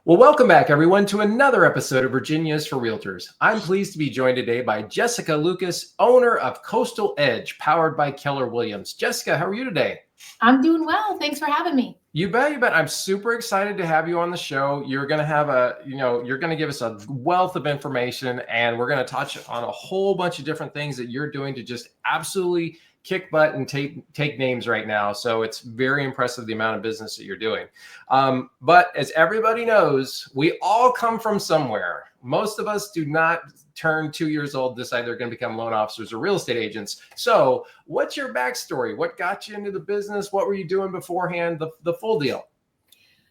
Well, welcome back, everyone, to another episode of Virginia's for Realtors. I'm pleased to be joined today by Jessica Lucas, owner of Coastal Edge, powered by Keller Williams. Jessica, how are you today? I'm doing well. Thanks for having me. You bet, you bet. I'm super excited to have you on the show. You're going to have you're going to give us a wealth of information, and we're going to touch on a whole bunch of different things that you're doing to just absolutely kick butt and take names right now. So it's very impressive the amount of business that you're doing. But as everybody knows, we all come from somewhere. Most of us do not turn 2 years old, decide they're going to become loan officers or real estate agents. So what's your backstory? What got you into the business? What were you doing beforehand? The full deal.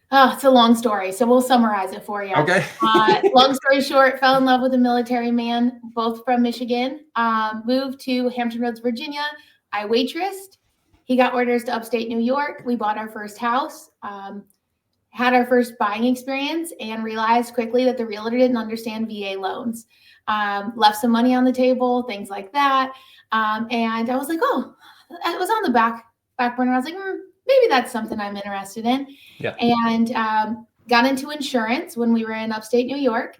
Oh, it's a long story, so we'll summarize it for you. Okay. Long story short, fell in love with a military man, both from Michigan, moved to Hampton Roads, Virginia. I waitressed. He got orders to upstate New York. We bought our first house, had our first buying experience, and realized quickly that the realtor didn't understand VA loans. Left some money on the table, things like that. And I was like, oh, it was on the back burner. I was like, maybe that's something I'm interested in. Yeah. And got into insurance when we were in upstate New York.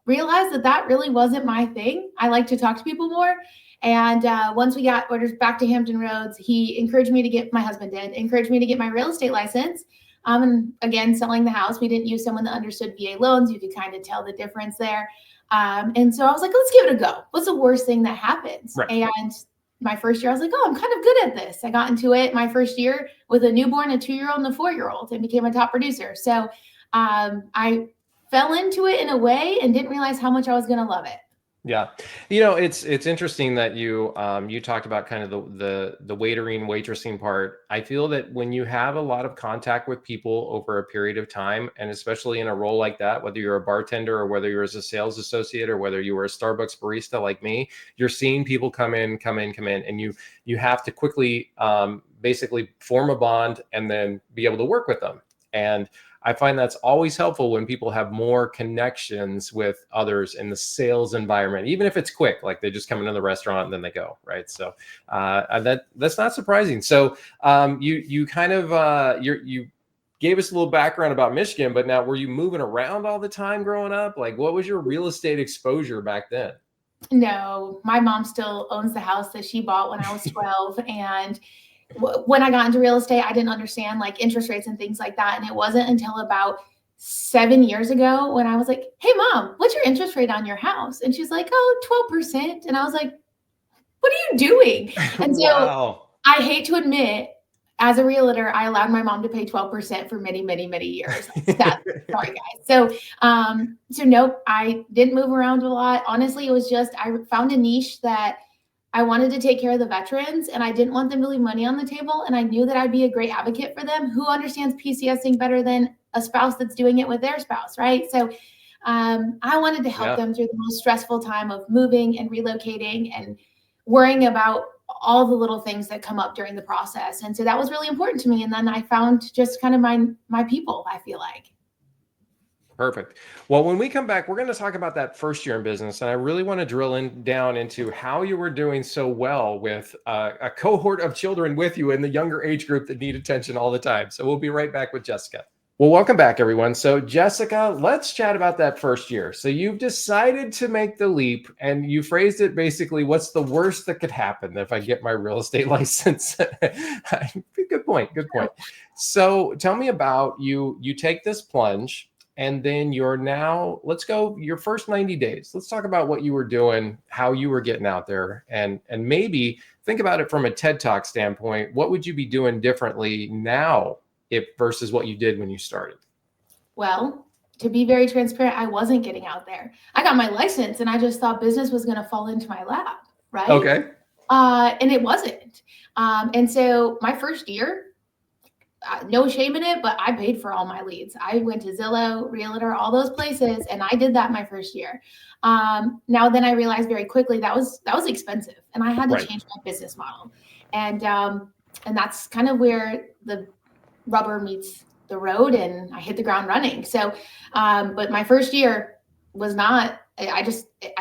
Realized that really wasn't my thing. I like to talk to people more. And once we got orders back to Hampton Roads, my husband encouraged me to get my real estate license. And again, selling the house, we didn't use someone that understood VA loans. You could kind of tell the difference there. And so I was like, let's give it a go. What's the worst thing that happens? Right. And my first year, I was like, oh, I'm kind of good at this. I got into it my first year with a newborn, a 2-year-old, and a 4-year-old, and became a top producer. So I fell into it in a way and didn't realize how much I was going to love it. Yeah. It's interesting that you talked about kind of the waitering, waitressing part. I feel that when you have a lot of contact with people over a period of time, and especially in a role like that, whether you're a bartender or whether you're as a sales associate or whether you were a Starbucks barista like me, you're seeing people come in, and you have to quickly basically form a bond and then be able to work with them. And I find that's always helpful when people have more connections with others in the sales environment, even if it's quick, like they just come into the restaurant and then they go, right? So that's not surprising. So you kind of you gave us a little background about Michigan, but now were you moving around all the time growing up? Like, what was your real estate exposure back then? No, my mom still owns the house that she bought when I was 12, and when I got into real estate, I didn't understand like interest rates and things like that. And it wasn't until about 7 years ago when I was like, hey, Mom, what's your interest rate on your house? And she's like, oh, 12%. And I was like, what are you doing? And so Wow. I hate to admit, as a realtor, I allowed my mom to pay 12% for many, many, many years. Sorry, guys. So nope, I didn't move around a lot. Honestly, it was just I found a niche that I wanted to take care of the veterans, and I didn't want them to leave money on the table. And I knew that I'd be a great advocate for them. Who understands PCSing better than a spouse that's doing it with their spouse, right? So I wanted to help them through the most stressful time of moving and relocating and worrying about all the little things that come up during the process. And so that was really important to me. And then I found just kind of my people, I feel like. Perfect. Well, when we come back, we're going to talk about that first year in business. And I really want to drill down into how you were doing so well with a cohort of children with you in the younger age group that need attention all the time. So we'll be right back with Jessica. Well, welcome back, everyone. So Jessica, let's chat about that first year. So you've decided to make the leap, and you phrased it basically, what's the worst that could happen if I get my real estate license? Good point. So tell me about you take this plunge. And then let's go your first 90 days. Let's talk about what you were doing, how you were getting out there, and maybe think about it from a TED Talk standpoint. What would you be doing differently now versus what you did when you started? Well, to be very transparent, I wasn't getting out there. I got my license and I just thought business was going to fall into my lap, right? Okay. And it wasn't. And so my first year, no shame in it, but I paid for all my leads. I went to Zillow, Realtor, all those places, and I did that my first year. Now then I realized very quickly that was expensive, and I had to change my business model. And that's kind of where the rubber meets the road, and I hit the ground running. So, but my first year was not. I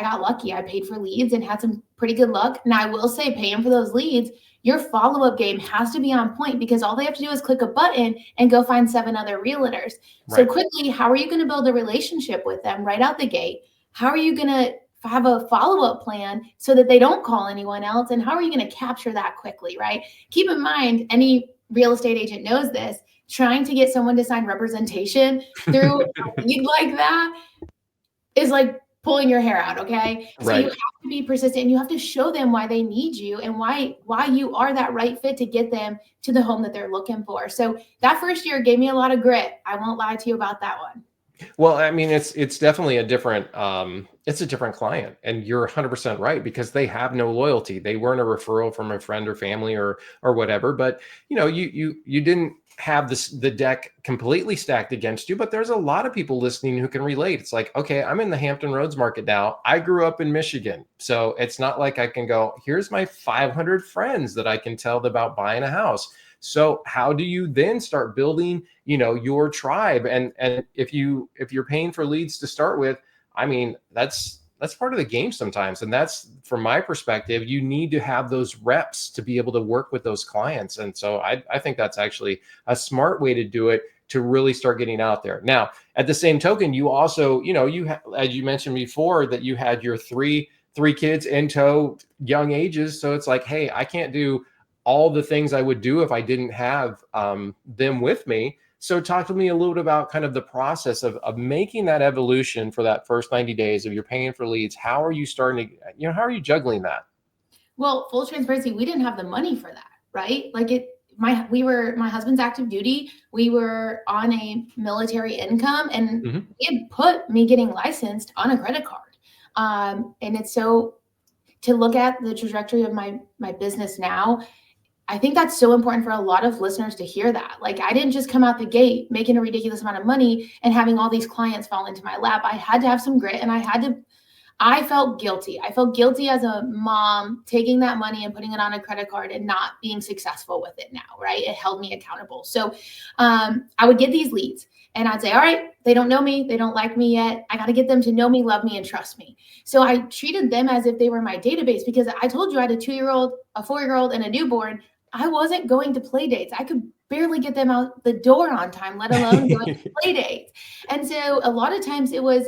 got lucky. I paid for leads and had some pretty good luck. Now, I will say, paying for those leads, your follow-up game has to be on point, because all they have to do is click a button and go find 7 other realtors. So Right. quickly, how are you going to build a relationship with them right out the gate? How are you going to have a follow-up plan so that they don't call anyone else? And how are you going to capture that quickly, right? Keep in mind, any real estate agent knows this, trying to get someone to sign representation through a lead like that is like pulling your hair out, okay? So you Right. have to be persistent, and you have to show them why they need you and why you are that right fit to get them to the home that they're looking for. So that first year gave me a lot of grit. I won't lie to you about that one. Well, I mean, it's definitely a different it's a different client, and you're 100% right, because they have no loyalty. They weren't a referral from a friend or family or whatever, but you didn't have the deck completely stacked against you. But there's a lot of people listening who can relate. It's like, okay, I'm in the Hampton Roads market now. I grew up in Michigan, so it's not like I can go, here's my 500 friends that I can tell about buying a house. So how do you then start building, your tribe? And if you're paying for leads to start with, I mean, that's part of the game sometimes. And that's, from my perspective, you need to have those reps to be able to work with those clients. And so I think that's actually a smart way to do it, to really start getting out there. Now, at the same token, you also, as you mentioned before, that you had your three kids in tow, young ages. So it's like, hey, I can't do all the things I would do if I didn't have them with me. So talk to me a little bit about kind of the process of making that evolution for that first 90 days of you're paying for leads. How are you starting to, how are you juggling that? Well, full transparency, we didn't have the money for that, right? Like my husband's active duty. We were on a military income, and Mhm. it put me getting licensed on a credit card. And it's so, to look at the trajectory of my business now, I think that's so important for a lot of listeners to hear that. Like, I didn't just come out the gate making a ridiculous amount of money and having all these clients fall into my lap. I had to have some grit, and I felt guilty. I felt guilty as a mom taking that money and putting it on a credit card and not being successful with it now, right? It held me accountable. So I would get these leads, and I'd say, all right, they don't know me. They don't like me yet. I got to get them to know me, love me, and trust me. So I treated them as if they were my database, because I told you I had a 2-year-old, a 4-year-old, and a newborn. I wasn't going to play dates. I could barely get them out the door on time, let alone going to play dates. And so a lot of times it was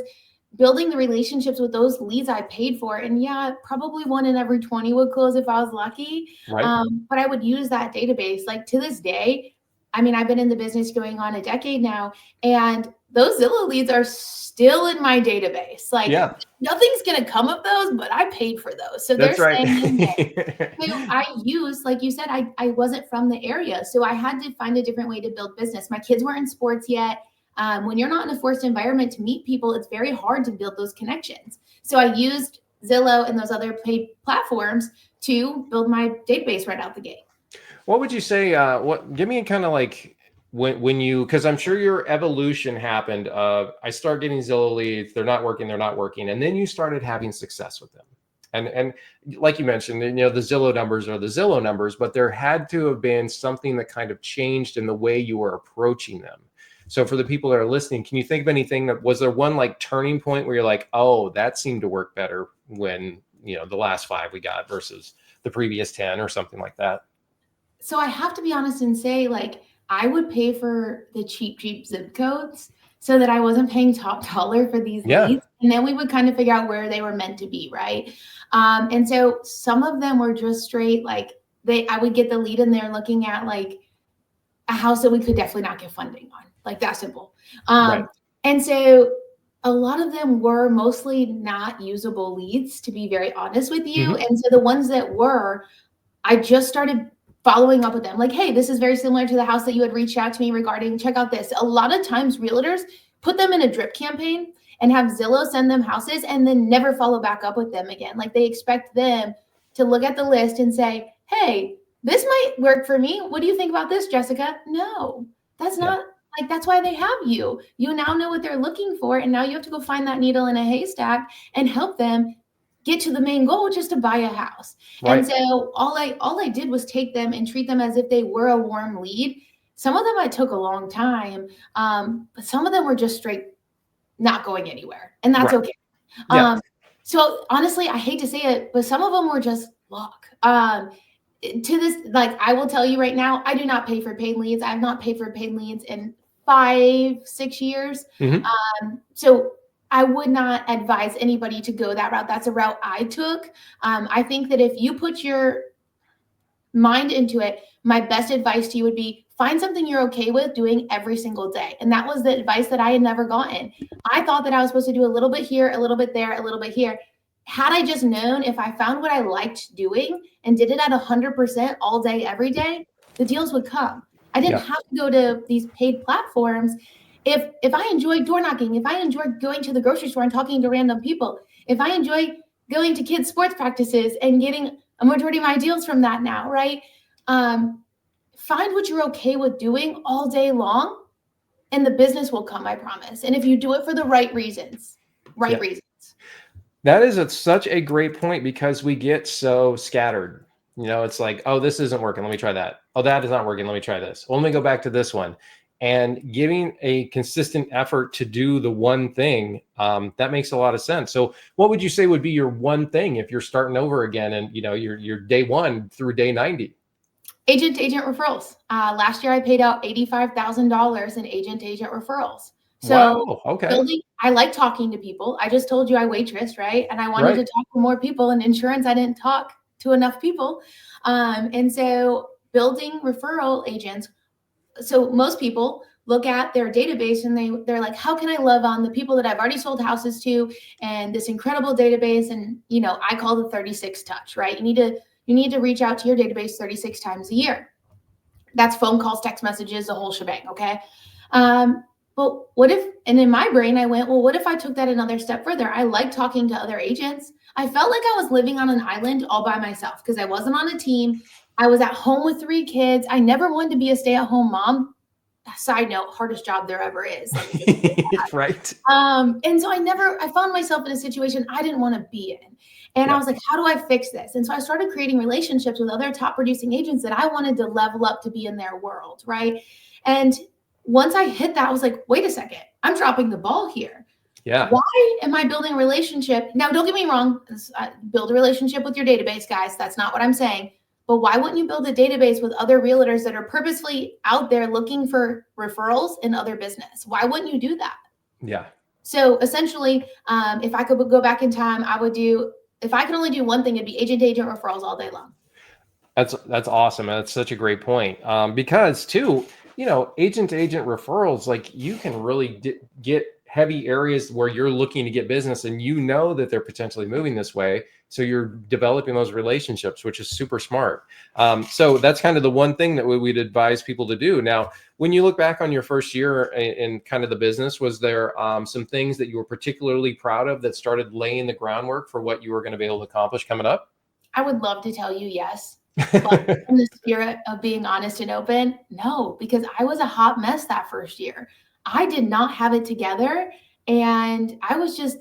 building the relationships with those leads I paid for. And yeah, probably 1 in every 20 would close if I was lucky. Right. But I would use that database. Like, to this day, I mean, I've been in the business going on a decade now, and those Zillow leads are still in my database. Like, Yeah, nothing's going to come of those, but I paid for those. So they're that's right. staying in there. So I used, like you said, I wasn't from the area. So I had to find a different way to build business. My kids weren't in sports yet. When you're not in a forced environment to meet people, it's very hard to build those connections. So I used Zillow and those other paid platforms to build my database right out the gate. What would you say? Give me a kind of like when you, because I'm sure your evolution happened. I start getting Zillow leads, they're not working, and then you started having success with them. And like you mentioned, the Zillow numbers are the Zillow numbers, but there had to have been something that kind of changed in the way you were approaching them. So for the people that are listening, can you think of anything that was there one like turning point where you're like, oh, that seemed to work better when the last 5 we got versus the previous 10 or something like that? So I have to be honest and say, like, I would pay for the cheap zip codes so that I wasn't paying top dollar for these Yeah. leads. And then we would kind of figure out where they were meant to be, right? And so some of them were just straight, like, I would get the lead and they're looking at like a house that we could definitely not get funding on, like that simple. Right. And so a lot of them were mostly not usable leads, to be very honest with you. Mhm. And so the ones that were, I just started following up with them. Like, hey, this is very similar to the house that you had reached out to me regarding. Check out this. A lot of times realtors put them in a drip campaign and have Zillow send them houses and then never follow back up with them again. Like, they expect them to look at the list and say, hey, this might work for me. What do you think about this, Jessica? No, that's Yeah. not, like, that's why they have you. You now know what they're looking for. And now you have to go find that needle in a haystack and help them get to the main goal, which is to buy a house. Right. And so all I did was take them and treat them as if they were a warm lead. Some of them I took a long time, but some of them were just straight not going anywhere, and that's Right. okay. Yeah. So honestly, I hate to say it, but some of them were just luck. To this, like, I will tell you right now, I do not pay for paid leads. I have not paid for paid leads in 5-6 years. Mhm. So I would not advise anybody to go that route. That's a route I took. I think that if you put your mind into it, my best advice to you would be find something you're okay with doing every single day. And that was the advice that I had never gotten. I thought that I was supposed to do a little bit here, a little bit there, a little bit here. Had I just known, if I found what I liked doing and did it at 100% all day, every day, the deals would come. I didn't Yeah. have to go to these paid platforms. If I enjoy door knocking, if I enjoy going to the grocery store and talking to random people, if I enjoy going to kids' sports practices and getting a majority of my deals from that now, right? Find what you're okay with doing all day long, and the business will come, I promise. And if you do it for the right reasons, Yeah. That is such a great point because we get so scattered. It's like, oh, this isn't working. Let me try that. Oh, that is not working. Let me try this. Well, let me go back to this one. And giving a consistent effort to do the one thing, that makes a lot of sense. So what would you say would be your one thing if you're starting over again and you're day one through day 90? Agent to agent referrals. Last year I paid out $85,000 in agent to agent referrals. So Wow. Okay. building, I like talking to people. I just told you I waitress, right? And I wanted to Right. talk to more people. In insurance, I didn't talk to enough people. And so building referral agents. So most people look at their database and they're like, how can I love on the people that I've already sold houses to and this incredible database? And I call the 36 touch, right? You need to reach out to your database 36 times a year. That's phone calls, text messages, the whole shebang. Okay. But what if, and in my brain, I went, well, what if I took that another step further? I like talking to other agents. I felt like I was living on an island all by myself because I wasn't on a team. I was at home with 3 kids. I never wanted to be a stay-at-home mom. Side note, hardest job there ever is. Right. And so I found myself in a situation I didn't want to be in. And I Yeah. was like, how do I fix this? And so I started creating relationships with other top producing agents that I wanted to level up to be in their world. Right. And once I hit that, I was like, wait a second, I'm dropping the ball here. Yeah. Why am I building a relationship? Now, don't get me wrong. Build a relationship with your database, guys. That's not what I'm saying. But why wouldn't you build a database with other realtors that are purposefully out there looking for referrals in other business? Why wouldn't you do that? Yeah. So essentially, if I could go back in time, if I could only do one thing, it'd be agent to agent referrals all day long. That's awesome. And that's such a great point. Because too, agent to agent referrals, like you can really get heavy areas where you're looking to get business and that they're potentially moving this way. So you're developing those relationships, which is super smart. So that's kind of the one thing that we'd advise people to do. Now, when you look back on your first year in kind of the business, was there some things that you were particularly proud of that started laying the groundwork for what you were going to be able to accomplish coming up? I would love to tell you yes. But in the spirit of being honest and open, no, because I was a hot mess that first year. I did not have it together. And I was just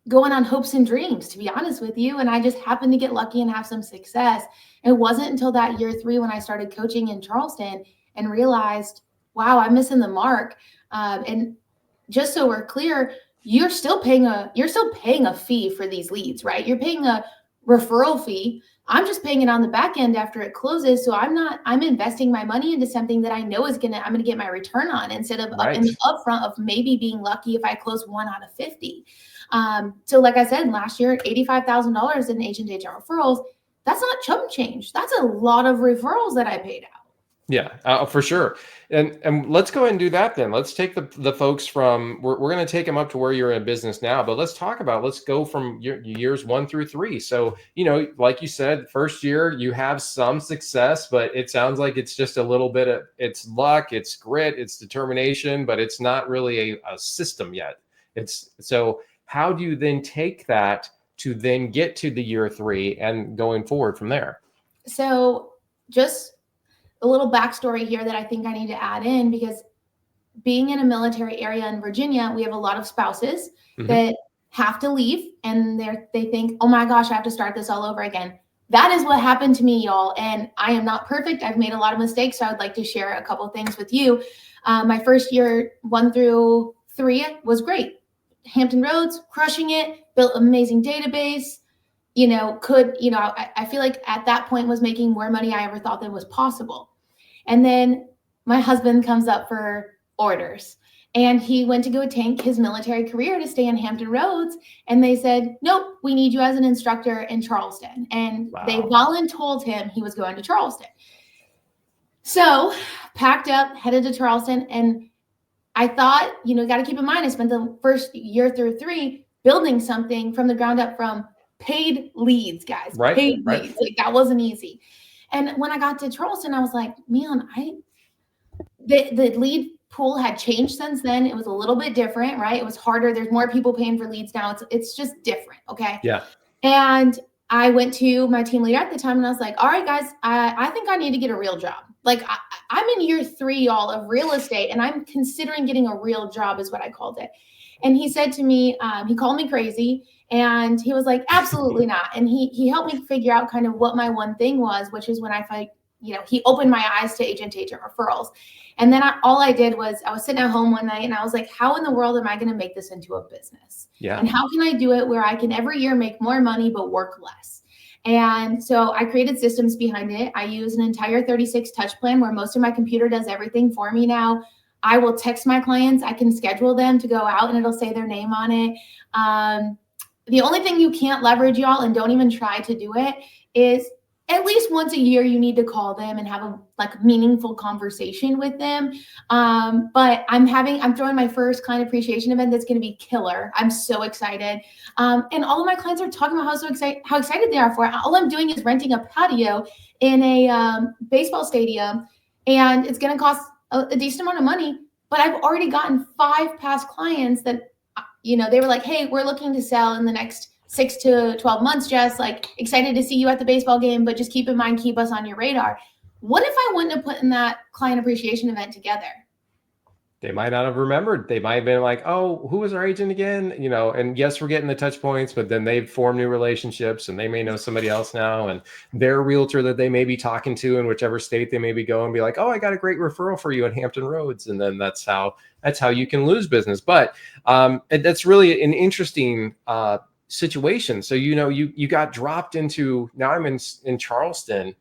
going on hopes and dreams, to be honest with you. And I just happened to get lucky and have some success. It wasn't until that year 3 when I started coaching in Charleston and realized, wow, I'm missing the mark. And just so we're clear, you're still paying a fee for these leads, right? You're paying a referral fee. I'm just paying it on the back end after it closes. So I'm investing my money into something that I know I'm going to get my return on instead of Right. in the upfront of maybe being lucky if I close 1 out of 50. So like I said, last year, $85,000 in agent agent referrals. That's not chump change. That's a lot of referrals that I paid out. Yeah, for sure. And let's go ahead and do that then. Let's take the folks from, we're going to take them up to where you're in business now, but let's go from years 1 through 3. So, like you said, first year you have some success, but it sounds like it's just a little bit of, it's luck, it's grit, it's determination, but it's not really a system yet. So how do you then take that to then get to the year 3 and going forward from there? So just a little backstory here that I think I need to add in, because being in a military area in Virginia, we have a lot of spouses that have to leave and they think, oh my gosh, I have to start this all over again. That is what happened to me, y'all. And I am not perfect. I've made a lot of mistakes. So I would like to share a couple things with you. My first year, 1 through 3, was great. Hampton Roads, crushing it, built an amazing database, I feel like at that point was making more money I ever thought that was possible. And then my husband comes up for orders, and he went to go tank his military career to stay in Hampton Roads. And they said, nope, we need you as an instructor in Charleston. And they voluntold him he was going to Charleston. So packed up, headed to Charleston. And I thought, got to keep in mind, I spent the first year through 3 building something from the ground up from paid leads, guys. Right. Paid leads. Like, that wasn't easy. And when I got to Charleston, I was like, man, the lead pool had changed since then. It was a little bit different, right? It was harder. There's more people paying for leads now. It's just different. Okay. Yeah. And I went to my team leader at the time and I was like, all right, guys, I think I need to get a real job. Like I'm in year 3, y'all, of real estate, and I'm considering getting a real job is what I called it. And he said to me, he called me crazy, and he was like, absolutely not. And he helped me figure out kind of what my one thing was, which is when he opened my eyes to agent referrals. And then all I did was I was sitting at home one night and I was like, how in the world am I going to make this into a business? Yeah. And how can I do it where I can every year make more money, but work less? And so I created systems behind it. I use an entire 36 touch plan where most of my computer does everything for me now. I will text my clients. I can schedule them to go out and it'll say their name on it. The only thing you can't leverage, y'all, and don't even try to do it, is at least once a year, you need to call them and have a meaningful conversation with them. But I'm throwing my first client appreciation event that's going to be killer. I'm so excited. And all of my clients are talking about how excited they are for it. All I'm doing is renting a patio in a baseball stadium, and it's going to cost a decent amount of money. But I've already gotten 5 past clients that, they were like, hey, we're looking to sell in the next 6 to 12 months, Jess, excited to see you at the baseball game, but just keep in mind, keep us on your radar. What if I wouldn't have put in that client appreciation event together? They might not have remembered. They might have been like, oh, who was our agent again? And yes, we're getting the touch points, but then they've formed new relationships and they may know somebody else now, and their realtor that they may be talking to in whichever state they may be going be like, oh, I got a great referral for you at Hampton Roads. And then that's how you can lose business. But that's really an interesting situation. So, you got dropped into, now I'm in Charleston,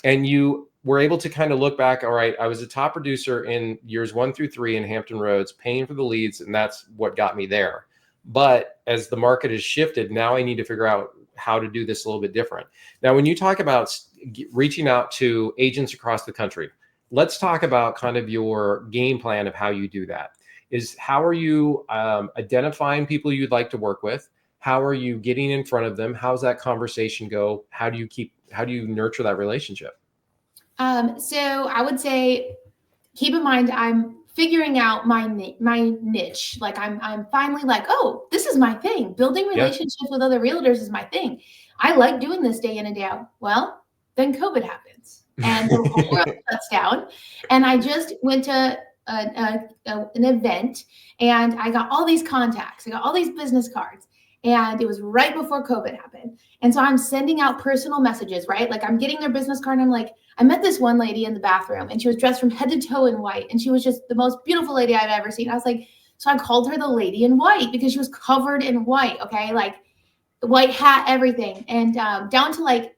and you were able to kind of look back. All right, I was a top producer in years 1 through 3 in Hampton Roads, paying for the leads, and that's what got me there. But as the market has shifted, now I need to figure out how to do this a little bit different. Now, when you talk about reaching out to agents across the country, let's talk about kind of your game plan of how you do that. How are you identifying people you'd like to work with? How are you getting in front of them? How's that conversation go? How do you nurture that relationship? So I would say, keep in mind, I'm figuring out my niche. I'm finally oh, this is my thing. Building relationships with other realtors is my thing. I like doing this day in and day out. Well, then COVID happens and the whole world shuts down. And I just went to an event, and I got all these contacts. I got all these business cards. And it was right before COVID happened. And so I'm sending out personal messages, right? I'm getting their business card, and I'm like, I met this one lady in the bathroom, and she was dressed from head to toe in white. And she was just the most beautiful lady I've ever seen. I was like, so I called her the lady in white because she was covered in white. Okay. White hat, everything. And down to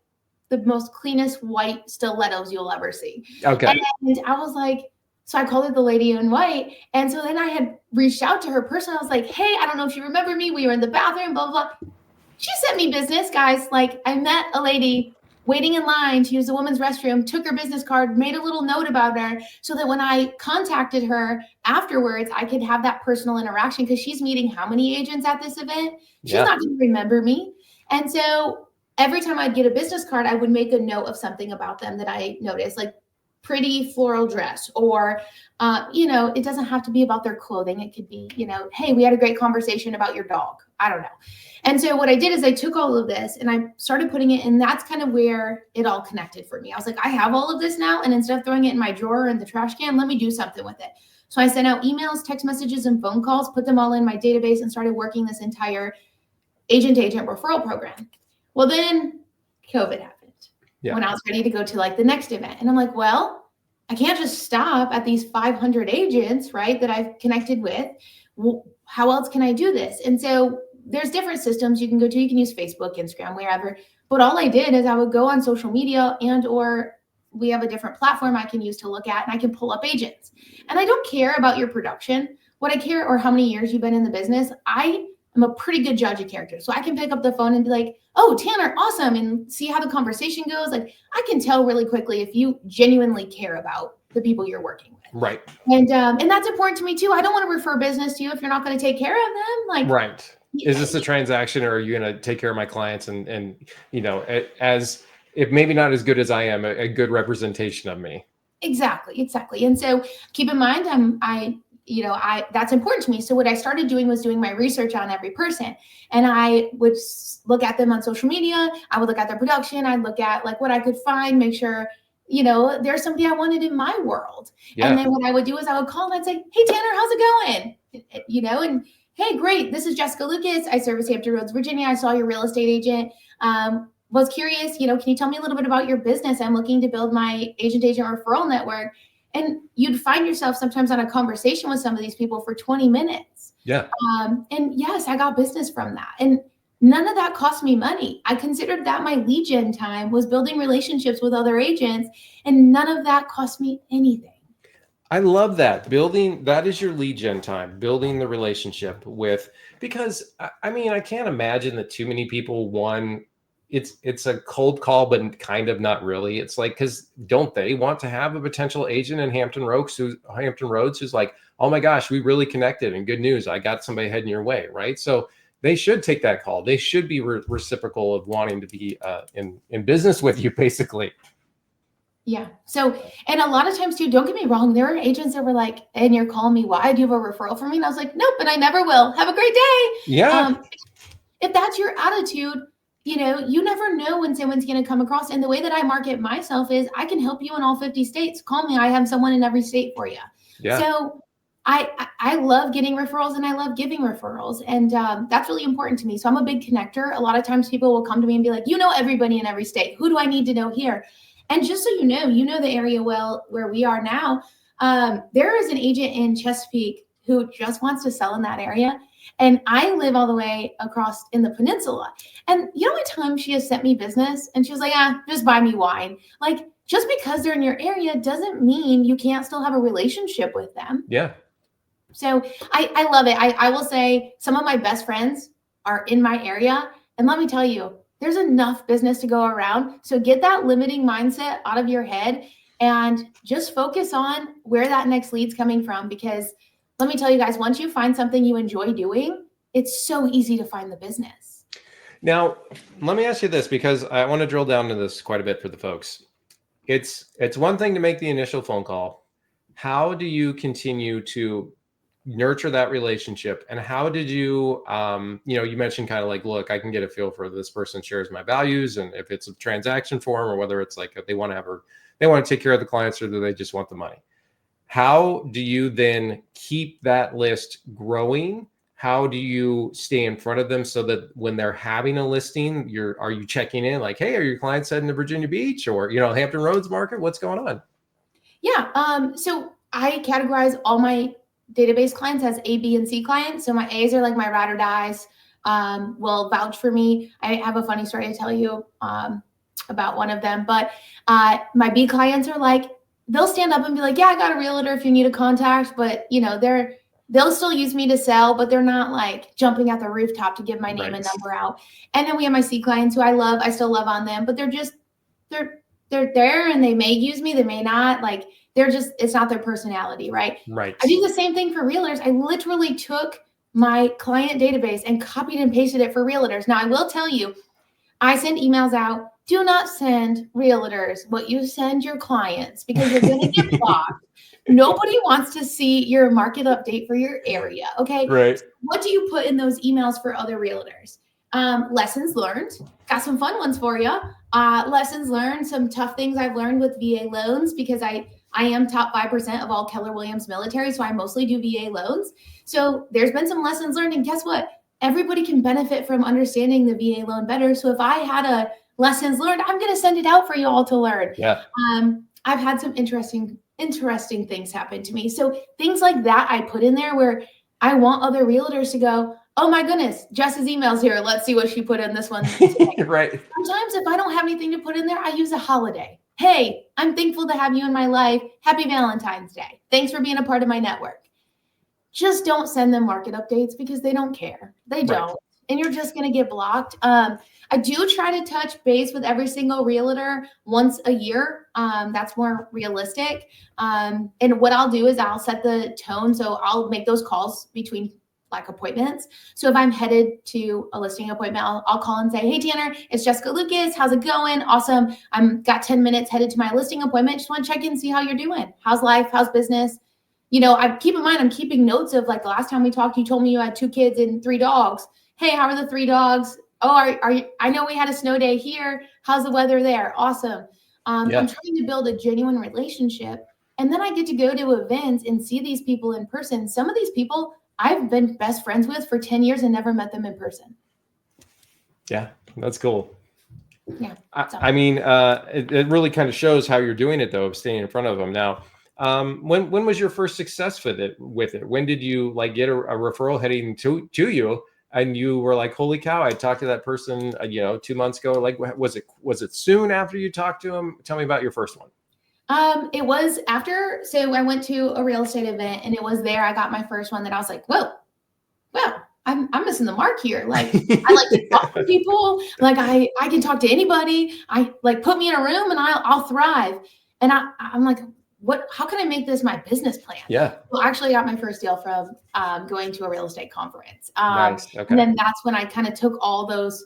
the most cleanest white stilettos you'll ever see. Okay. And I was like, so I called her the lady in white. And so then I had reached out to her personally. I was like, hey, I don't know if you remember me. We were in the bathroom, blah, blah, blah. She sent me business, guys. I met a lady waiting in line to use the women's restroom, took her business card, made a little note about her so that when I contacted her afterwards, I could have that personal interaction, because she's meeting how many agents at this event? She's not going to remember me. And so every time I'd get a business card, I would make a note of something about them that I noticed, pretty floral dress, or, it doesn't have to be about their clothing. It could be, hey, we had a great conversation about your dog. I don't know. And so what I did is I took all of this and I started putting it, and that's kind of where it all connected for me. I was like, I have all of this now. And instead of throwing it in my drawer in the trash can, let me do something with it. So I sent out emails, text messages, and phone calls, put them all in my database, and started working this entire agent referral program. Well, then COVID happened. When I was ready to go to the next event. And I'm like, well, I can't just stop at these 500 agents, right, that I've connected with. Well, how else can I do this? And so there's different systems you can go to. You can use Facebook, Instagram, wherever. But all I did is I would go on social media, and or we have a different platform I can use to look at, and I can pull up agents. And I don't care about your production. What I care, or how many years you've been in the business. I am a pretty good judge of character. So I can pick up the phone and be like, oh, Tanner, awesome. And see how the conversation goes. Like, I can tell really quickly if you genuinely care about the people you're working with. Right. And that's important to me too. I don't want to refer business to you if you're not going to take care of them. Like, right. Is this a transaction, or are you going to take care of my clients and you know, as if maybe not as good as I am, a good representation of me? Exactly. And so keep in mind, that's important to me. So what I started doing was doing my research on every person, and I would look at them on social media. I would look at their production. I'd look at like what I could find, make sure, there's somebody I wanted in my world. Yeah. And then what I would do is I would call and I'd say, hey, Tanner, how's it going? And hey, great. This is Jessica Lucas. I service Hampton Roads, Virginia. I saw your real estate agent. Was curious, can you tell me a little bit about your business? I'm looking to build my agent referral network. And you'd find yourself sometimes on a conversation with some of these people for 20 minutes. Yeah. And yes, I got business from that. And none of that cost me money. I considered that my lead gen time was building relationships with other agents, and none of that cost me anything. I love that. That is your lead gen time, building the relationship with, because I mean, I can't imagine that too many people, it's a cold call, but kind of not really. It's like, because don't they want to have a potential agent in Hampton Roads who's like, oh my gosh, we really connected and good news, I got somebody heading your way, right? So they should take that call. They should be reciprocal of wanting to be in business with you, basically. Yeah. So, and a lot of times too, don't get me wrong, there are agents that were like, and you're calling me, why? Do you have a referral for me? And I was like, nope, and I never will. Have a great day. Yeah. If that's your attitude, you never know when someone's going to come across. And the way that I market myself is I can help you in all 50 states. Call me. I have someone in every state for you. Yeah. So I love getting referrals, and I love giving referrals. And that's really important to me. So I'm a big connector. A lot of times people will come to me and be like, everybody in every state. Who do I need to know here? And just so you know the area well where we are now. There is an agent in Chesapeake who just wants to sell in that area. And I live all the way across in the peninsula. And you know what time she has sent me business? And she was like, just buy me wine. Like, just because they're in your area doesn't mean you can't still have a relationship with them. Yeah. So I love it. I will say some of my best friends are in my area. And let me tell you, there's enough business to go around. So get that limiting mindset out of your head and just focus on where that next lead's coming from. Because let me tell you guys, once you find something you enjoy doing, it's so easy to find the business. Now, let me ask you this, because I want to drill down to this quite a bit for the folks. It's one thing to make the initial phone call. How do you continue to nurture that relationship? And how did you, you mentioned kind of like, look, I can get a feel for this person shares my values, and if it's a transaction form, or whether it's like they want to take care of the clients, or do they just want the money? How do you then keep that list growing? How do you stay in front of them so that when they're having a listing, are you checking in like, hey, are your clients heading to Virginia Beach or, Hampton Roads market? What's going on? Yeah. So I categorize all my database clients as A, B, and C clients. So my A's are like my ride or dies, will vouch for me. I have a funny story to tell you about one of them, but my B clients are like, they'll stand up and be like, yeah, I got a realtor if you need a contact, but they'll still use me to sell, but they're not like jumping at the rooftop to give my name and number out. And then we have my C clients who I still love on them, but they're there and they may use me, they may not. Like, it's not their personality, right? Right. I do the same thing for realtors. I literally took my client database and copied and pasted it for realtors. Now, I will tell you, I send emails out. Do not send realtors what you send your clients, because you're going to get blocked. Nobody wants to see your market update for your area. Okay. Right. So what do you put in those emails for other realtors? Lessons learned. Got some fun ones for you. Lessons learned, some tough things I've learned with VA loans, because I am top 5% of all Keller Williams military. So I mostly do VA loans. So there's been some lessons learned, and guess what? Everybody can benefit from understanding the VA loan better. So if I had a lessons learned, I'm going to send it out for you all to learn. Yeah. I've had some interesting things happen to me. So things like that I put in there, where I want other realtors to go, oh my goodness, Jess's email's here. Let's see what she put in this one. Right. Sometimes if I don't have anything to put in there, I use a holiday. Hey, I'm thankful to have you in my life. Happy Valentine's Day. Thanks for being a part of my network. Just don't send them market updates because they don't care. They don't. Right. And you're just going to get blocked. I do try to touch base with every single realtor once a year. That's more realistic. And what I'll do is I'll set the tone. So I'll make those calls between like appointments. So if I'm headed to a listing appointment, I'll call and say, hey, Tanner, it's Jessica Lucas. How's it going? Awesome. I'm got 10 minutes headed to my listing appointment. Just want to check in and see how you're doing. How's life? How's business? You know, I keep in mind, I'm keeping notes of like the last time we talked, you told me you had 2 kids and 3 dogs. Hey, how are the 3 dogs? Oh, are you, I know we had a snow day here. How's the weather there? Awesome. I'm trying to build a genuine relationship. And then I get to go to events and see these people in person. Some of these people I've been best friends with for 10 years and never met them in person. Yeah, that's cool. Yeah. I mean, it really kind of shows how you're doing it though, of staying in front of them. Now, when was your first success with it? When did you like get a referral heading to you and you were like, holy cow, I talked to that person, 2 months ago. Like, was it soon after you talked to him? Tell me about your first one. It was after, so I went to a real estate event and it was there. I got my first one that I was like, whoa, I'm missing the mark here. Like, I like to talk to people. Like I can talk to anybody. I like put me in a room and I'll thrive. And I'm like, how can I make this my business plan? Yeah. Well, actually I got my first deal from going to a real estate conference. Nice. Okay. And then that's when I kind of took all those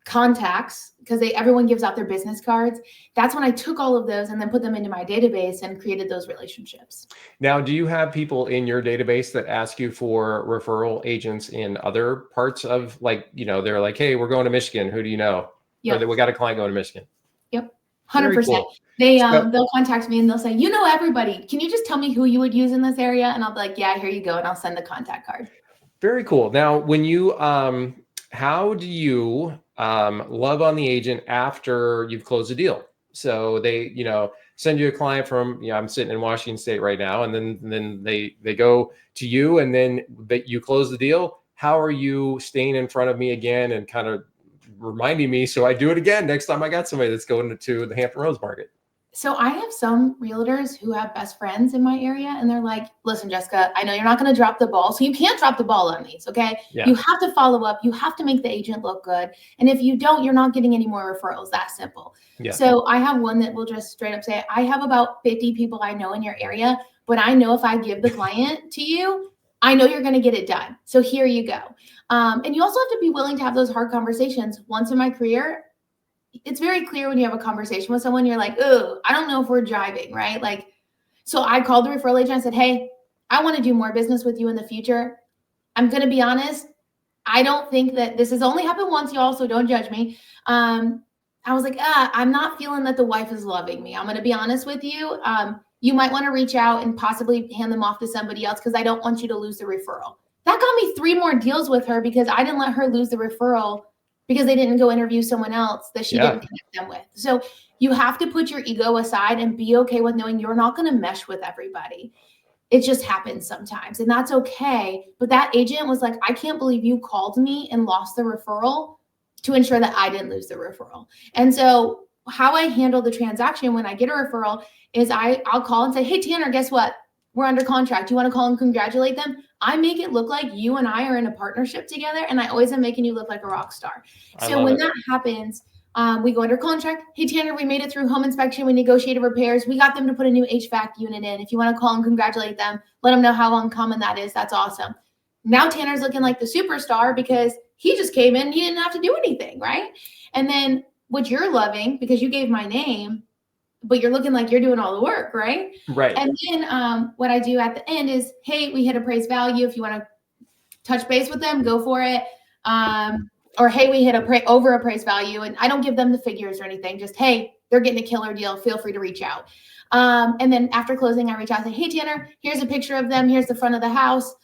contacts, because everyone gives out their business cards. That's when I took all of those and then put them into my database and created those relationships. Now, do you have people in your database that ask you for referral agents in other parts of, like, they're like, hey, we're going to Michigan. Who do you know? Yep. Or we got a client going to Michigan. Yep. 100%. Cool. They'll contact me and they'll say, you know everybody. Can you just tell me who you would use in this area? And I'll be like, yeah, here you go. And I'll send the contact card. Very cool. Now, when you, how do you love on the agent after you've closed a deal? So they, send you a client from, I'm sitting in Washington State right now, and then they go to you, and then you close the deal. How are you staying in front of me again and kind of reminding me so I do it again next time I got somebody that's going to the Hampton Roads market? So I have some realtors who have best friends in my area, and they're like, listen, Jessica, I know you're not going to drop the ball. So you can't drop the ball on these. Okay. Yeah. You have to follow up. You have to make the agent look good. And if you don't, you're not getting any more referrals. That simple. Yeah. So I have one that will just straight up say, I have about 50 people I know in your area, but I know if I give the client to you, I know you're going to get it done. So here you go. And you also have to be willing to have those hard conversations. Once in my career, it's very clear when you have a conversation with someone, you're like, oh, I don't know if we're jiving, right? Like, so I called the referral agent. I said, hey, I want to do more business with you in the future. I'm going to be honest. I don't think that this has only happened once, y'all, so don't judge me. I was like, I'm not feeling that the wife is loving me. I'm going to be honest with you. You might want to reach out and possibly hand them off to somebody else because I don't want you to lose the referral. That got me 3 more deals with her because I didn't let her lose the referral because they didn't go interview someone else that she didn't connect them with. So you have to put your ego aside and be okay with knowing you're not going to mesh with everybody. It just happens sometimes, and that's okay. But that agent was like, I can't believe you called me and lost the referral to ensure that I didn't lose the referral. And so how I handle the transaction when I get a referral is I'll call and say, hey, Tanner, guess what? We're under contract. You want to call and congratulate them? I make it look like you and I are in a partnership together, and I always am making you look like a rock star. So when that happens, we go under contract. Hey, Tanner, we made it through home inspection. We negotiated repairs. We got them to put a new HVAC unit in. If you want to call and congratulate them, let them know how uncommon that is. That's awesome. Now Tanner's looking like the superstar because he just came in. He didn't have to do anything, right? And then what you're loving, because you gave my name, but you're looking like you're doing all the work, right? Right. And then what I do at the end is, hey, we hit appraised value. If you want to touch base with them, go for it. Or, hey, we hit over appraised value. And I don't give them the figures or anything. Just, hey, they're getting a killer deal. Feel free to reach out. And then after closing, I reach out and say, hey, Tanner, here's a picture of them. Here's the front of the house.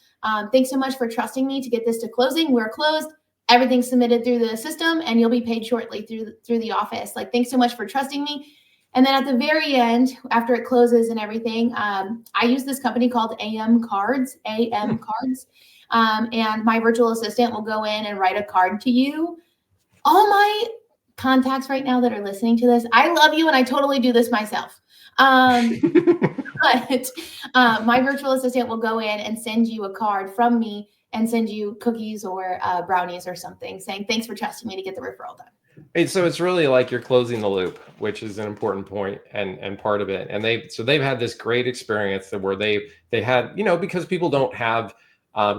Thanks so much for trusting me to get this to closing. We're closed. Everything's submitted through the system, and you'll be paid shortly through the office. Like, thanks so much for trusting me. And then at the very end, after it closes and everything, I use this company called AM Cards, and my virtual assistant will go in and write a card to you. All my contacts right now that are listening to this, I love you, and I totally do this myself. But my virtual assistant will go in and send you a card from me and send you cookies or brownies or something saying, thanks for trusting me to get the referral done. So it's really like you're closing the loop, which is an important point and part of it. And they've had this great experience that where they had, because people don't have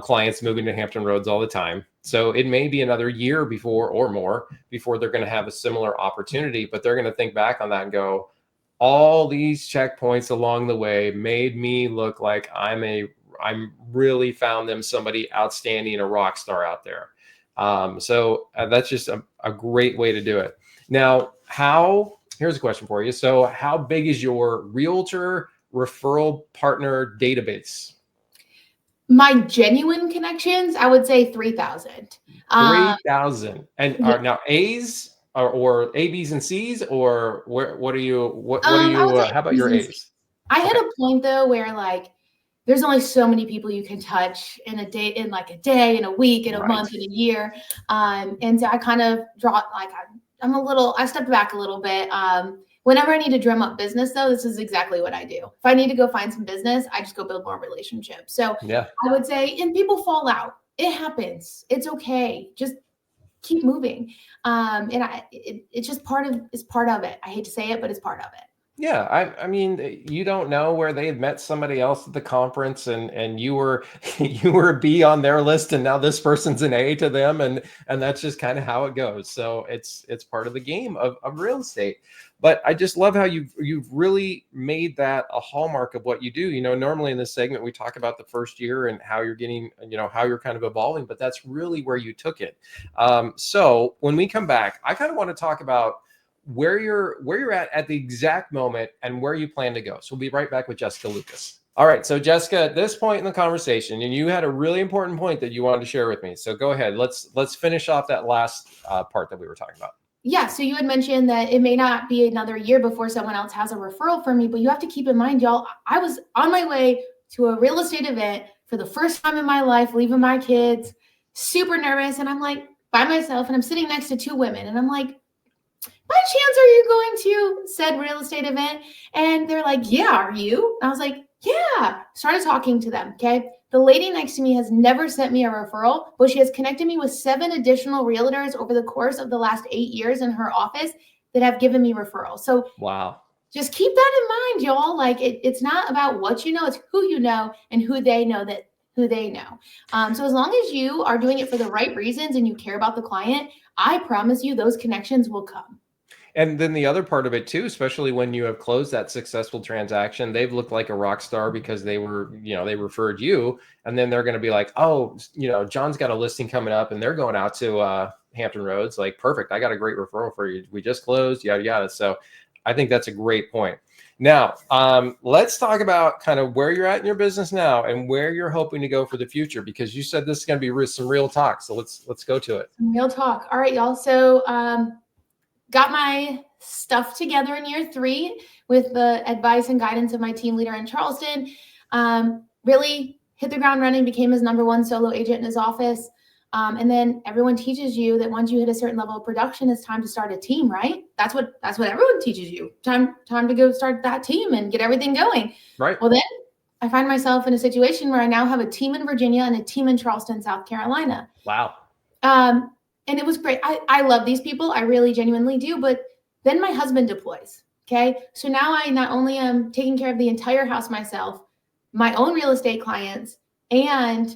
clients moving to Hampton Roads all the time. So it may be another year before or more before they're going to have a similar opportunity, but they're going to think back on that and go, all these checkpoints along the way made me look like I'm really found them somebody outstanding, a rock star out there. So that's just a great way to do it. Now, here's a question for you. So how big is your realtor referral partner database? My genuine connections, I would say 3,000. 3,000. And are now A's or A, B's, and C's, or what are you, how about your A's? I had a point though where like, there's only so many people you can touch in a day, in a week, in a month, in a year. And so I kind of I stepped back a little bit. Whenever I need to drum up business though, this is exactly what I do. If I need to go find some business, I just go build more relationships. So yeah, I would say, and people fall out. It happens. It's okay. Just keep moving. It's just part of it. I hate to say it, but it's part of it. Yeah, I mean, you don't know where they had met somebody else at the conference, and you were a B on their list, and now this person's an A to them, and that's just kind of how it goes. So it's part of the game of real estate. But I just love how you've really made that a hallmark of what you do. Normally in this segment we talk about the first year and how you're getting, how you're kind of evolving, but that's really where you took it. So when we come back, I kind of want to talk about where you're at the exact moment and where you plan to go. So we'll be right back with Jessica Lucas. All right. So Jessica, at this point in the conversation, and you had a really important point that you wanted to share with me. So go ahead. Let's finish off that last part that we were talking about. Yeah. So you had mentioned that it may not be another year before someone else has a referral for me, but you have to keep in mind, y'all, I was on my way to a real estate event for the first time in my life, leaving my kids, super nervous. And I'm like by myself, and I'm sitting next to two women, and I'm like, by chance, are you going to said real estate event? And they're like, yeah, are you? And I was like, yeah. Started talking to them. Okay. The lady next to me has never sent me a referral, but she has connected me with 7 additional realtors over the course of the last 8 years in her office that have given me referrals. So wow. Just keep that in mind, y'all. Like it's not about what you know, it's who you know and who they know that who they know. So as long as you are doing it for the right reasons and you care about the client, I promise you those connections will come. And then the other part of it too, especially when you have closed that successful transaction, they've looked like a rock star because they were, they referred you. And then they're going to be like, oh, John's got a listing coming up and they're going out to Hampton Roads. Like, perfect. I got a great referral for you. We just closed, yada, yada. So I think that's a great point. Now, let's talk about kind of where you're at in your business now and where you're hoping to go for the future, because you said this is going to be some real talk. So let's go to it. Real talk. All right, y'all. So, got my stuff together in year 3 with the advice and guidance of my team leader in Charleston. Really hit the ground running, became his #1 solo agent in his office. And then everyone teaches you that once you hit a certain level of production, it's time to start a team, right? That's what everyone teaches you. Time to go start that team and get everything going. Right. Well, then I find myself in a situation where I now have a team in Virginia and a team in Charleston, South Carolina. Wow. And it was great. I love these people. I really genuinely do. But then my husband deploys. Okay. So now I not only am taking care of the entire house myself, my own real estate clients, and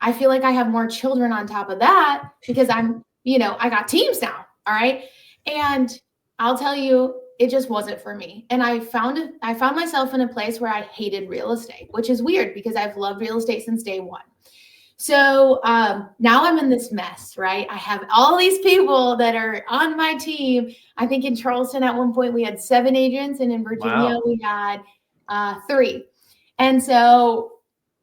I feel like I have more children on top of that because I'm, I got teams now. All right. And I'll tell you, it just wasn't for me. And I found myself in a place where I hated real estate, which is weird because I've loved real estate since day one. So now I'm in this mess, right? I have all these people that are on my team. I think in Charleston at one point we had 7 agents, and in Virginia we had 3. And so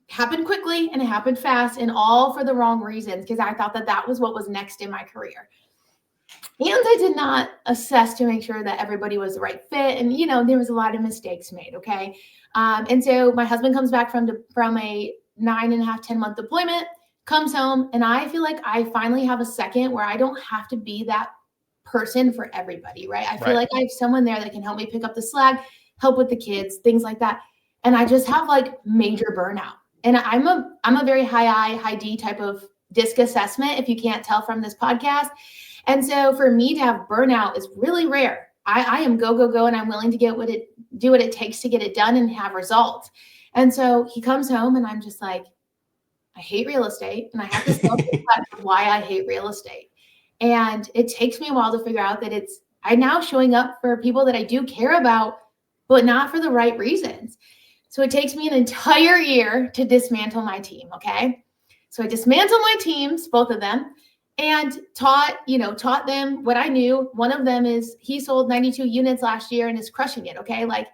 happened quickly and it happened fast, and all for the wrong reasons, because I thought that was what was next in my career. And I did not assess to make sure that everybody was the right fit. And, there was a lot of mistakes made. Okay. And so my husband comes back from a 9.5, 10-month deployment, comes home, and I feel like I finally have a second where I don't have to be that person for everybody, right? I feel Right. like I have someone there that can help me pick up the slack, help with the kids, things like that. And I just have like major burnout. And I'm a very high I, high D type of DISC assessment, if you can't tell from this podcast. And so for me to have burnout is really rare. I am go, go, go, and I'm willing to do what it takes to get it done and have results. And so he comes home and I'm just like, I hate real estate, and I have to self-reflect on why I hate real estate. And it takes me a while to figure out that I'm now showing up for people that I do care about, but not for the right reasons. So it takes me an entire year to dismantle my team. Okay. So I dismantled my teams, both of them, and taught them what I knew. One of them is he sold 92 units last year and is crushing it. Okay. Like,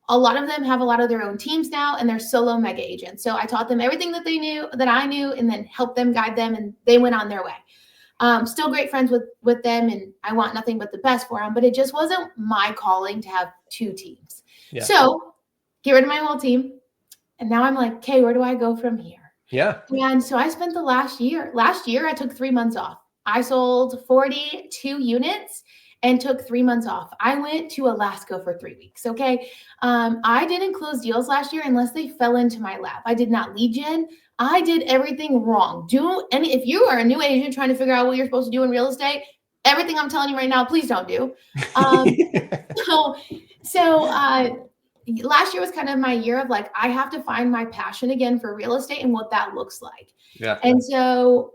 a lot of them have a lot of their own teams now, and they're solo mega agents. So I taught them everything that I knew, and then helped them, guide them, and they went on their way. Still great friends with them, and I want nothing but the best for them, but it just wasn't my calling to have two teams. Yeah. So get rid of my whole team. And now I'm like, okay, where do I go from here? Yeah. And so I spent the last year, I took 3 months off. I sold 42 units and took 3 months off. I went to Alaska for 3 weeks. Okay. I didn't close deals last year unless they fell into my lap. I did not lead gen. I did everything wrong. If you are a new agent trying to figure out what you're supposed to do in real estate, everything I'm telling you right now, please don't do. So last year was kind of my year of like, I have to find my passion again for real estate and what that looks like. Yeah. And so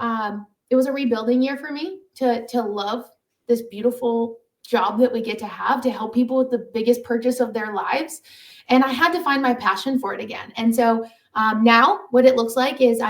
it was a rebuilding year for me to love this beautiful job that we get to have to help people with the biggest purchase of their lives. And I had to find my passion for it again. And so now what it looks like is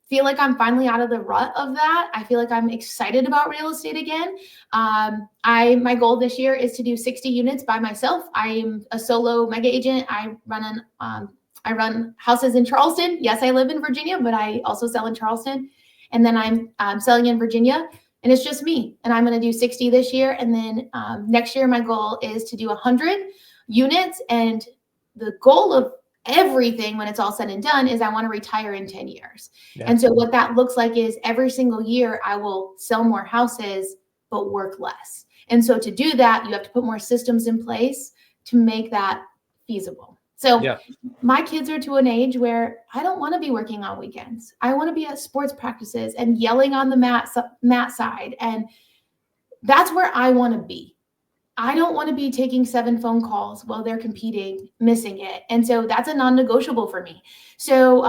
feel like I'm finally out of the rut of that. I feel like I'm excited about real estate again. My goal this year is to do 60 units by myself. I'm a solo mega agent. I run houses in Charleston. Yes, I live in Virginia, but I also sell in Charleston. And then I'm selling in Virginia, and it's just me. And I'm going to do 60 this year. And then next year, my goal is to do 100 units. And the goal of everything, when it's all said and done, is I want to retire in 10 years. Yeah. And so what that looks like is every single year I will sell more houses, but work less. And so to do that, you have to put more systems in place to make that feasible. So yeah. My kids are to an age where I don't want to be working on weekends. I want to be at sports practices and yelling on the mat side. And that's where I want to be. I don't want to be taking 7 phone calls while they're competing, missing it. And so that's a non-negotiable for me. So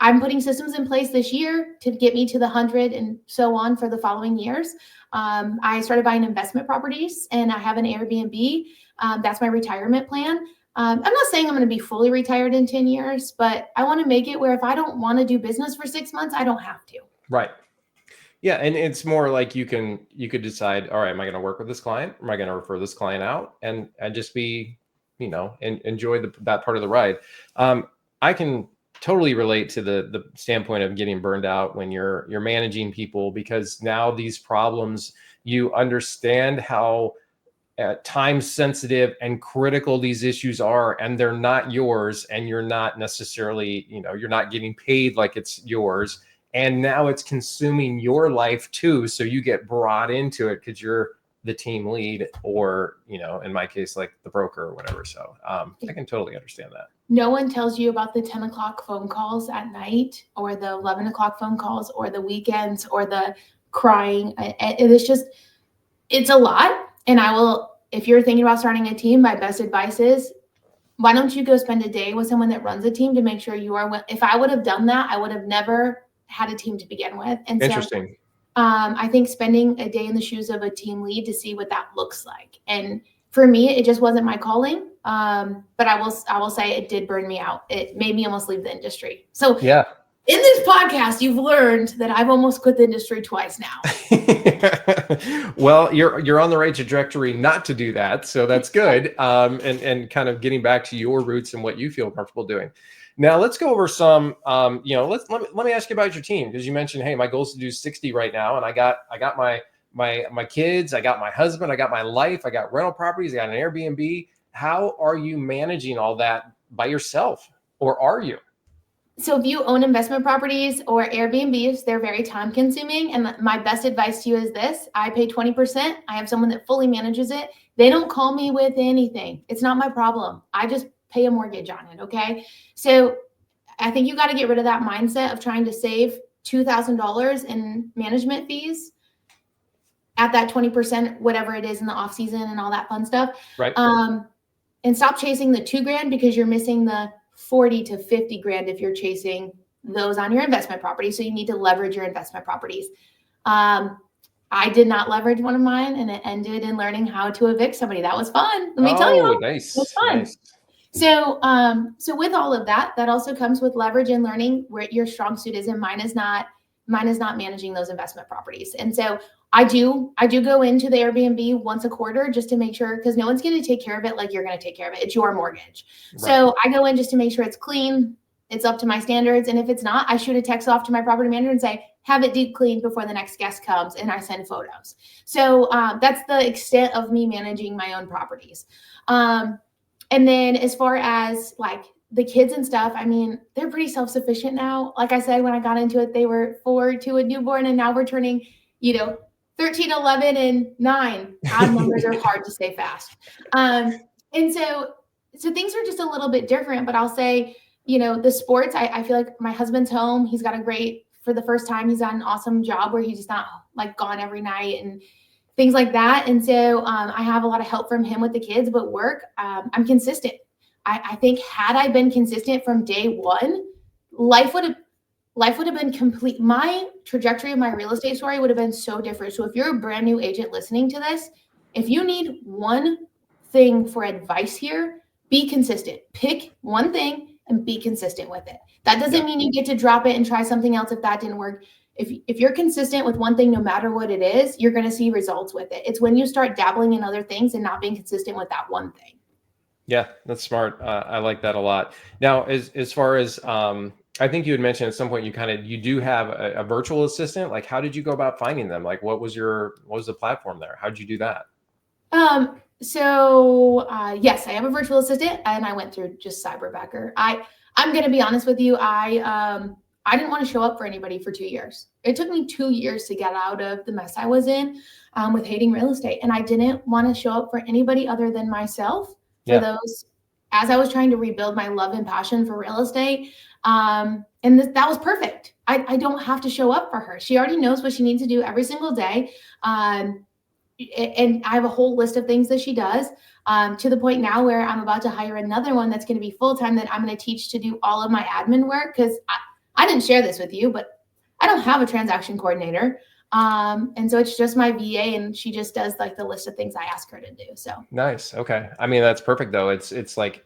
I'm putting systems in place this year to get me to the 100 and so on for the following years. I started buying investment properties, and I have an Airbnb. That's my retirement plan. I'm not saying I'm going to be fully retired in 10 years, but I want to make it where if I don't want to do business for 6 months, I don't have to. Right. Yeah. And it's more like you could decide, all right, am I going to work with this client? Am I going to refer this client out and just be, and enjoy that part of the ride? I can totally relate to the standpoint of getting burned out when you're managing people, because now these problems, you understand how time sensitive and critical these issues are, and they're not yours, and you're not necessarily, you're not getting paid like it's yours. And now it's consuming your life too. So you get brought into it because you're the team lead, or, in my case, like the broker or whatever. So I can totally understand that. No one tells you about the 10 o'clock phone calls at night, or the 11 o'clock phone calls, or the weekends, or the crying. It's a lot. And if you're thinking about starting a team, my best advice is, why don't you go spend a day with someone that runs a team to make sure you are, if I would have done that, I would have never had a team to begin with. And interesting. So I think spending a day in the shoes of a team lead to see what that looks like. And for me, it just wasn't my calling. But I will say it did burn me out. It made me almost leave the industry. So yeah. In this podcast, you've learned that I've almost quit the industry twice now. Well, you're on the right trajectory not to do that. So that's good. And kind of getting back to your roots and what you feel comfortable doing. Now let's go over some, let me ask you about your team, because you mentioned, hey, my goal is to do 60 right now. And I got my kids, I got my husband, I got my life, I got rental properties, I got an Airbnb. How are you managing all that by yourself, or are you? So if you own investment properties or Airbnbs, they're very time consuming. And my best advice to you is this: I pay 20%. I have someone that fully manages it. They don't call me with anything. It's not my problem. I just pay a mortgage on it. Okay. So I think you got to get rid of that mindset of trying to save $2,000 in management fees at that 20%, whatever it is in the off season and all that fun stuff. Right. And stop chasing the $2,000 because you're missing the 40 to 50 grand if you're chasing those on your investment property. So you need to leverage your investment properties. I did not leverage one of mine, and it ended in learning how to evict somebody. That was fun. Let me tell you, nice. It was fun. Nice. So with all of that, that also comes with leverage and learning where your strong suit is, and mine is not managing those investment properties. And so I do go into the Airbnb once a quarter just to make sure, because no one's going to take care of it like you're going to take care of it. It's your mortgage. Right. So I go in just to make sure it's clean, it's up to my standards. And if it's not, I shoot a text off to my property manager and say, have it deep cleaned before the next guest comes, and I send photos. So that's the extent of me managing my own properties. And then as far as like the kids and stuff, I mean, they're pretty self-sufficient now. Like I said, when I got into it, they were 4 to a newborn, and now we're turning, 13, 11, and 9. Odd numbers are hard to say fast. And so things are just a little bit different, but I'll say, the sports, I feel like my husband's home. He's got for the first time, he's got an awesome job where he's just not like gone every night and things like that. And so I have a lot of help from him with the kids, but work, I'm consistent. I think had I been consistent from day one, life would have been complete. My trajectory of my real estate story would have been so different. So if you're a brand new agent listening to this, if you need one thing for advice here, be consistent. Pick one thing and be consistent with it. That doesn't mean you get to drop it and try something else if that didn't work. If you're consistent with one thing, no matter what it is, you're going to see results with it. It's when you start dabbling in other things and not being consistent with that one thing. Yeah, that's smart. I like that a lot. Now, as far as I think you had mentioned at some point, you do have a virtual assistant. Like, how did you go about finding them? Like, what was the platform there? How did you do that? Yes, I have a virtual assistant, and I went through just Cyberbacker. I'm going to be honest with you. I didn't want to show up for anybody for 2 years. It took me 2 years to get out of the mess I was in with hating real estate. And I didn't want to show up for anybody other than myself for those, as I was trying to rebuild my love and passion for real estate. That was perfect. I don't have to show up for her. She already knows what she needs to do every single day. And I have a whole list of things that she does, to the point now where I'm about to hire another one that's going to be full-time that I'm going to teach to do all of my admin work. Because I didn't share this with you, but I don't have a transaction coordinator. And so it's just my VA, and she just does like the list of things I ask her to do. So nice. Okay. I mean, that's perfect though. It's like,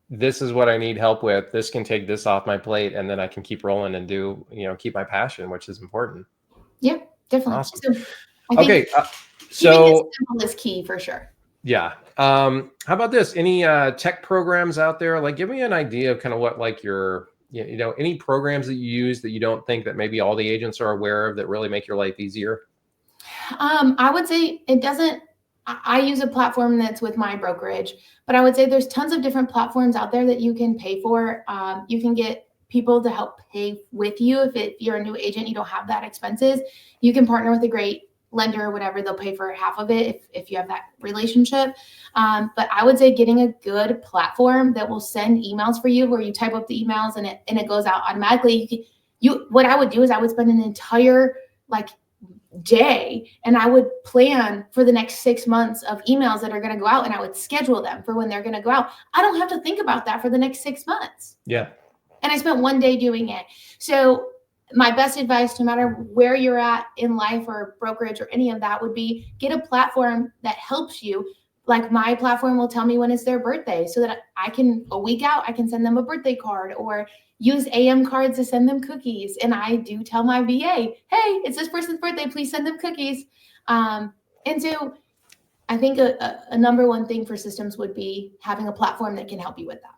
this is what I need help with. This can take this off my plate, and then I can keep rolling and do, keep my passion, which is important. Yeah, definitely. Awesome. So I think so simple is key for sure. Yeah. How about this? Any tech programs out there? Like, give me an idea of kind of what, like, your, any programs that you use that you don't think that maybe all the agents are aware of that really make your life easier? I would say it doesn't. I use a platform that's with my brokerage, but I would say there's tons of different platforms out there that you can pay for. You can get people to help pay with you. If you're a new agent, you don't have that expenses. You can partner with a great lender or whatever. They'll pay for half of it if you have that relationship. But I would say getting a good platform that will send emails for you, where you type up the emails and it goes out automatically. What I would do is I would spend an entire day, and I would plan for the next 6 months of emails that are going to go out, and I would schedule them for when they're going to go out. I don't have to think about that for the next 6 months. Yeah. And I spent one day doing it. So my best advice, no matter where you're at in life or brokerage or any of that, would be get a platform that helps you. Like, my platform will tell me when it's their birthday, so that a week out, I can send them a birthday card, or use AM cards to send them cookies. And I do tell my VA, hey, it's this person's birthday, please send them cookies. And so I think a number one thing for systems would be having a platform that can help you with that.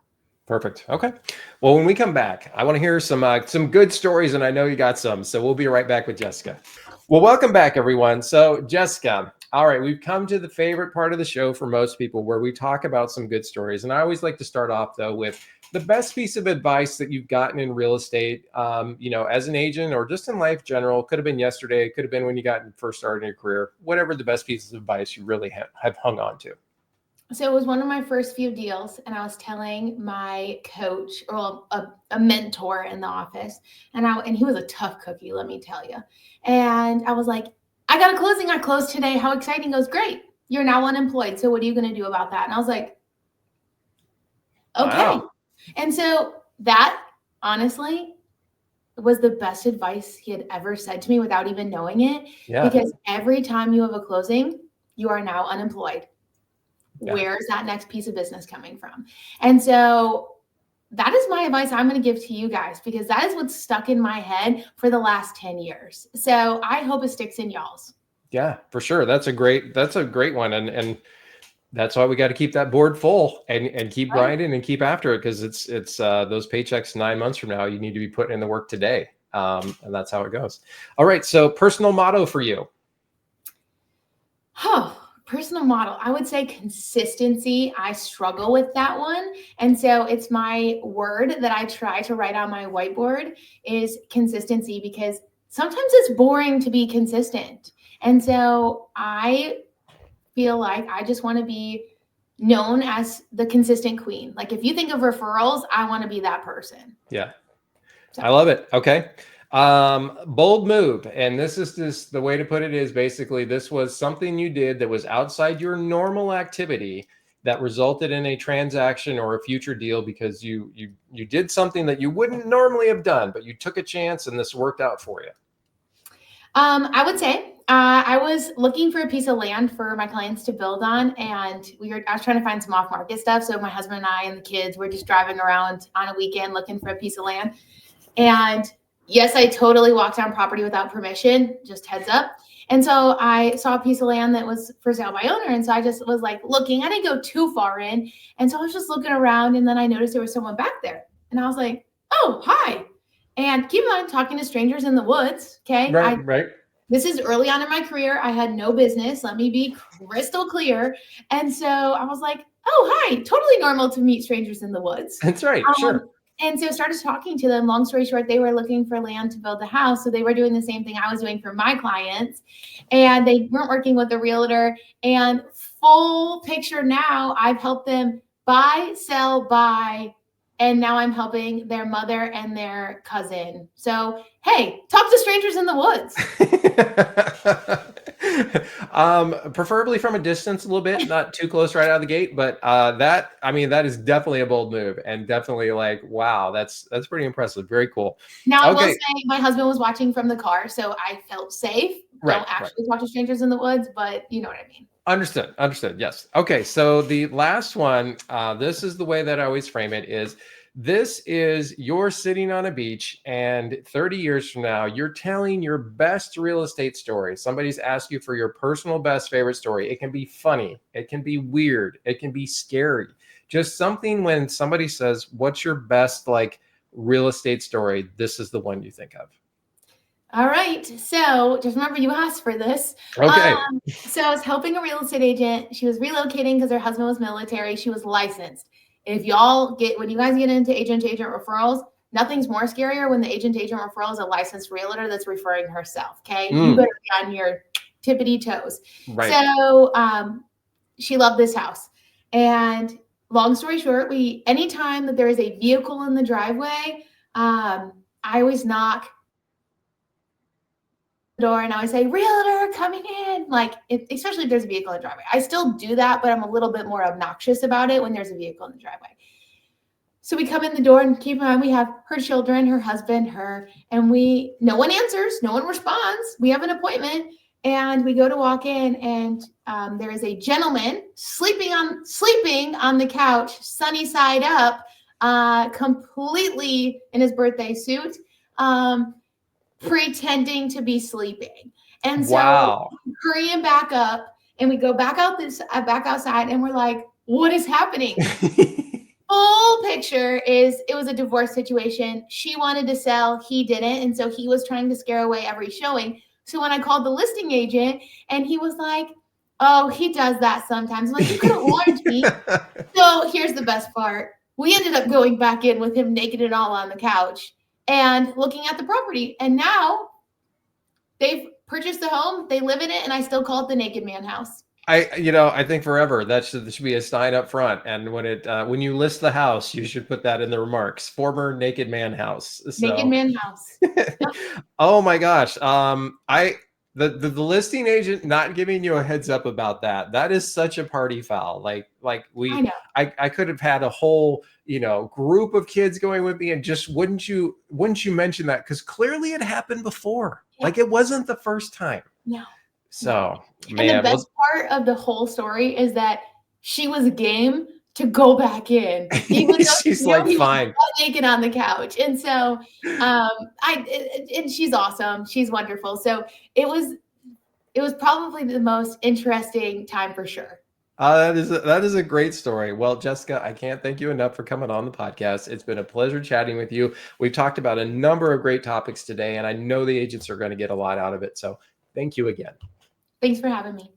Perfect. Okay. Well, when we come back, I want to hear some good stories, and I know you got some. So we'll be right back with Jessica. Well, welcome back, everyone. So, Jessica, all right, we've come to the favorite part of the show for most people where we talk about some good stories. And I always like to start off, though, with the best piece of advice that you've gotten in real estate, as an agent or just in life general. Could have been yesterday, could have been when you got first started in your career, whatever the best pieces of advice you really have hung on to. So it was one of my first few deals, and I was telling my coach, or a mentor in the office, and he was a tough cookie, let me tell you. And I was like, I got a closing. I closed today. How exciting! He goes, great. You're now unemployed. So what are you going to do about that? And I was like, okay. Wow. And so that honestly was the best advice he had ever said to me without even knowing it. Yeah. Because every time you have a closing, you are now unemployed. Yeah. Where's that next piece of business coming from? And so that is my advice I'm going to give to you guys, because that is what's stuck in my head for the last 10 years. So I hope it sticks in y'all's. Yeah, for sure. That's a great one. And that's why we got to keep that board full and keep grinding and keep after it. Cause it's those paychecks 9 months from now, you need to be putting in the work today. And that's how it goes. All right. So personal motto for you. Oh, personal model. I would say consistency. I struggle with that one. And so it's my word that I try to write on my whiteboard is consistency, because sometimes it's boring to be consistent. And so I feel like I just want to be known as the consistent queen. Like if you think of referrals, I want to be that person. Yeah. So. I love it. Okay. Bold move. And this is just the way to put it is basically this was something you did that was outside your normal activity that resulted in a transaction or a future deal because you did something that you wouldn't normally have done, but you took a chance and this worked out for you. I would say I was looking for a piece of land for my clients to build on, and I was trying to find some off-market stuff. So my husband and I and the kids were just driving around on a weekend looking for a piece of land. And yes, I totally walked on property without permission, just heads up. And so I saw a piece of land that was for sale by owner. And so I just was like looking, I didn't go too far in. And so I was just looking around, and then I noticed there was someone back there. And I was like, oh, hi. And keep in mind, talking to strangers in the woods. Okay. Right. This is early on in my career. I had no business. Let me be crystal clear. And so I was like, oh, hi. Totally normal to meet strangers in the woods. That's right. Sure. And so I started talking to them. Long story short, they were looking for land to build a house. So they were doing the same thing I was doing for my clients. And they weren't working with a realtor. And full picture now, I've helped them buy, sell, buy. And now I'm helping their mother and their cousin. So, hey, talk to strangers in the woods. Preferably from a distance a little bit, not too close right out of the gate. But that is definitely a bold move, and definitely like, wow, that's pretty impressive. Very cool. Now, I will say my husband was watching from the car, so I felt safe. Don't actually talk to strangers in the woods, but you know what I mean. Understood. Yes. Okay. So the last one, this is the way that I always frame it is, this is you're sitting on a beach and 30 years from now, you're telling your best real estate story. Somebody's asked you for your personal best favorite story. It can be funny. It can be weird. It can be scary. Just something when somebody says, what's your best like real estate story? This is the one you think of. All right. So just remember you asked for this. Okay. So I was helping a real estate agent. She was relocating because her husband was military. She was licensed. If when you guys get into agent-to-agent referrals, nothing's more scarier when the agent-to-agent referral is a licensed realtor that's referring herself. Okay. You better be on your tippity toes. Right. So she loved this house. And long story short, anytime that there is a vehicle in the driveway, I always knock door and I would say, realtor coming in, like especially if there's a vehicle in the driveway. I still do that, but I'm a little bit more obnoxious about it when there's a vehicle in the driveway. So we come in the door, and keep in mind we have her children, her husband, her, and no one answers, no one responds. We have an appointment, and we go to walk in, and there is a gentleman sleeping on the couch, sunny side up, completely in his birthday suit. Pretending to be sleeping. And so hurrying back up, and we go back outside, and we're like, what is happening? Full picture is it was a divorce situation. She wanted to sell, he didn't. And so he was trying to scare away every showing. So when I called the listing agent and he was like, oh, he does that sometimes. I'm like, you could have warned me. So here's the best part. We ended up going back in with him naked and all on the couch and looking at the property. And now they've purchased the home, they live in it, and I still call it the Naked Man house. I think forever that should be a sign up front. And when you list the house, you should put that in the remarks. Former Naked Man house. So. Naked Man house. Yep. Oh my gosh. The listing agent not giving you a heads up about that is such a party foul. Like I could have had a whole, group of kids going with me, and just wouldn't you mention that? Because clearly it happened before. Yeah. Like it wasn't the first time. No. So, man. And the best part of the whole story is that she was game to go back in, even though she's like fine, naked on the couch. And so, and she's awesome. She's wonderful. So it was probably the most interesting time for sure. That is a great story. Well, Jessica, I can't thank you enough for coming on the podcast. It's been a pleasure chatting with you. We've talked about a number of great topics today, and I know the agents are going to get a lot out of it. So thank you again. Thanks for having me.